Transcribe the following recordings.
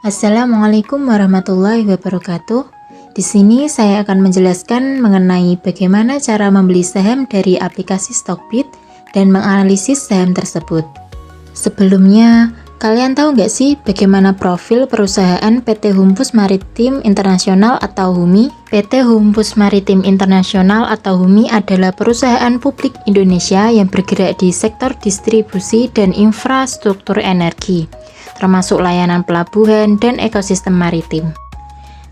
Assalamualaikum warahmatullahi wabarakatuh. Di sini saya akan menjelaskan mengenai bagaimana cara membeli saham dari aplikasi Stockbit dan menganalisis saham tersebut. Sebelumnya, kalian tahu nggak sih bagaimana profil perusahaan PT Humpus Maritim Internasional atau HUMI? PT Humpus Maritim Internasional atau HUMI adalah perusahaan publik Indonesia yang bergerak di sektor distribusi dan infrastruktur energi, termasuk layanan pelabuhan dan ekosistem maritim.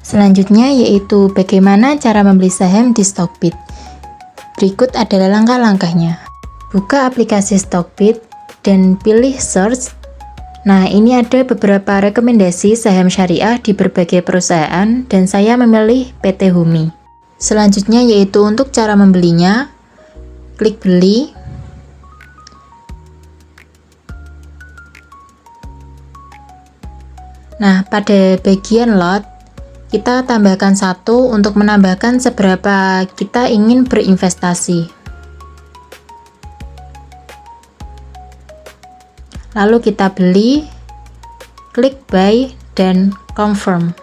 Selanjutnya yaitu bagaimana cara membeli saham di Stockbit. Berikut adalah langkah-langkahnya. Buka aplikasi Stockbit dan pilih search. Nah, ini ada beberapa rekomendasi saham syariah di berbagai perusahaan dan saya memilih PT HUMI. Selanjutnya yaitu untuk cara membelinya. Klik beli. Nah, pada bagian lot, kita tambahkan 1 untuk menambahkan seberapa kita ingin berinvestasi. Lalu kita beli, klik buy, dan confirm.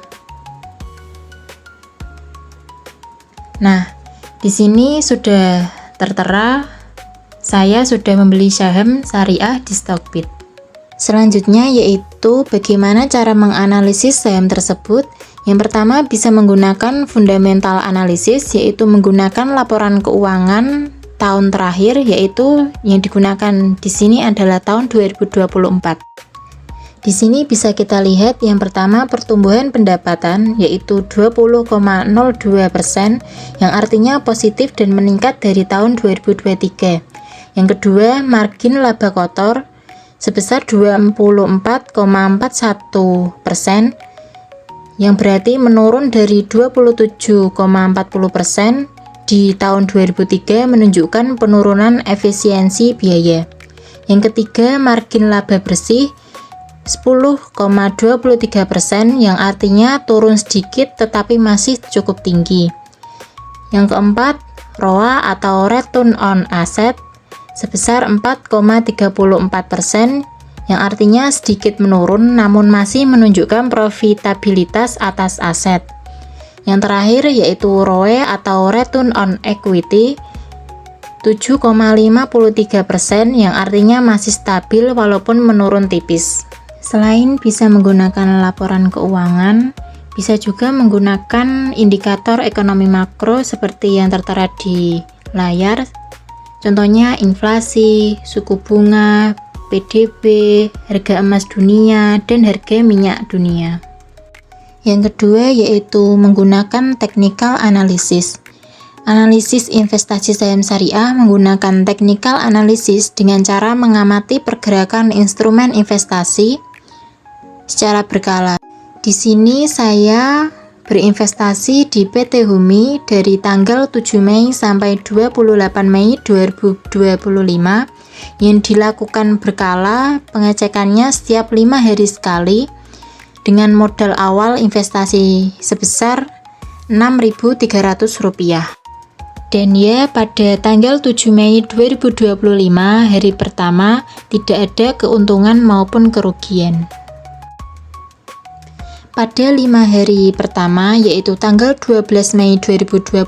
Nah, di sini sudah tertera, saya sudah membeli saham syariah di Stockbit. Selanjutnya yaitu bagaimana cara menganalisis saham tersebut. Yang pertama bisa menggunakan fundamental analysis, yaitu menggunakan laporan keuangan tahun terakhir, yaitu yang digunakan di sini adalah tahun 2024. Di sini bisa kita lihat yang pertama pertumbuhan pendapatan yaitu 20,02%, yang artinya positif dan meningkat dari tahun 2023. Yang kedua margin laba kotor sebesar 24,41%, yang berarti menurun dari 27,40% di tahun 2003, menunjukkan penurunan efisiensi biaya. Yang ketiga margin laba bersih 10,23%, yang artinya turun sedikit tetapi masih cukup tinggi. Yang keempat ROA atau return on asset sebesar 4,34%, yang artinya sedikit menurun namun masih menunjukkan profitabilitas atas aset. Yang terakhir yaitu ROE atau return on equity 7,53%, yang artinya masih stabil walaupun menurun tipis. Selain bisa menggunakan laporan keuangan, bisa juga menggunakan indikator ekonomi makro seperti yang tertera di layar. Contohnya inflasi, suku bunga, PDB, harga emas dunia, dan harga minyak dunia. Yang kedua yaitu menggunakan technical analysis. Analisis investasi saham syariah menggunakan technical analysis dengan cara mengamati pergerakan instrumen investasi secara berkala. Di sini saya berinvestasi di PT HUMI dari tanggal 7 Mei sampai 28 Mei 2025 yang dilakukan berkala, pengecekannya setiap 5 hari sekali dengan modal awal investasi sebesar Rp6.300. Dan ya, pada tanggal 7 Mei 2025 hari pertama tidak ada keuntungan maupun kerugian. Pada 5 hari pertama, yaitu tanggal 12 Mei 2025,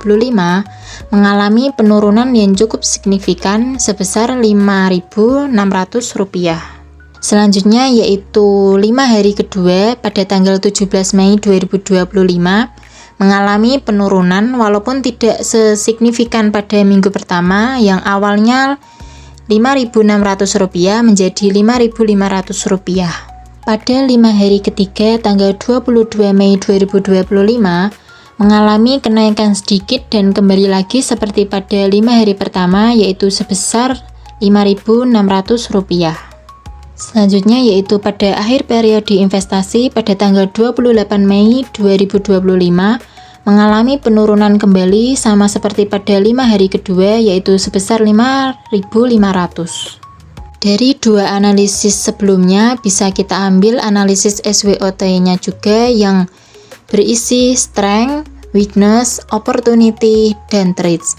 mengalami penurunan yang cukup signifikan sebesar Rp5.600. Selanjutnya yaitu 5 hari kedua pada tanggal 17 Mei 2025, mengalami penurunan walaupun tidak sesignifikan pada minggu pertama yang awalnya Rp5.600 menjadi Rp5.500. Pada 5 hari ketiga tanggal 22 Mei 2025 mengalami kenaikan sedikit dan kembali lagi seperti pada 5 hari pertama yaitu sebesar Rp5.600. Selanjutnya yaitu pada akhir periode investasi pada tanggal 28 Mei 2025 mengalami penurunan kembali sama seperti pada 5 hari kedua yaitu sebesar Rp5.500. Dari 2 analisis sebelumnya bisa kita ambil analisis SWOT-nya juga yang berisi strength, weakness, opportunity, dan threats.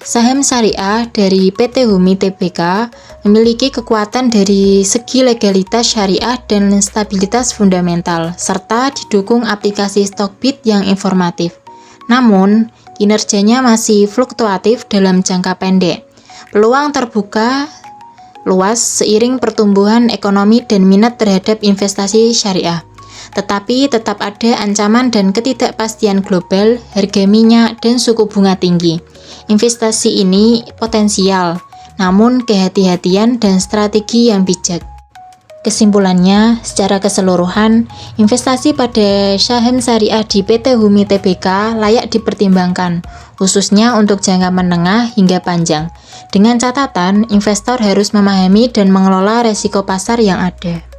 Saham syariah dari PT Humi Tbk memiliki kekuatan dari segi legalitas syariah dan stabilitas fundamental, serta didukung aplikasi Stockbit yang informatif. Namun, kinerjanya masih fluktuatif dalam jangka pendek. Peluang terbuka luas seiring pertumbuhan ekonomi dan minat terhadap investasi syariah. Tetapi tetap ada ancaman dan ketidakpastian global, harga minyak, dan suku bunga tinggi. Investasi ini potensial, namun kehati-hatian dan strategi yang bijak. Kesimpulannya, secara keseluruhan, investasi pada saham syariah di PT Humi Tbk layak dipertimbangkan, khususnya untuk jangka menengah hingga panjang. Dengan catatan, investor harus memahami dan mengelola resiko pasar yang ada.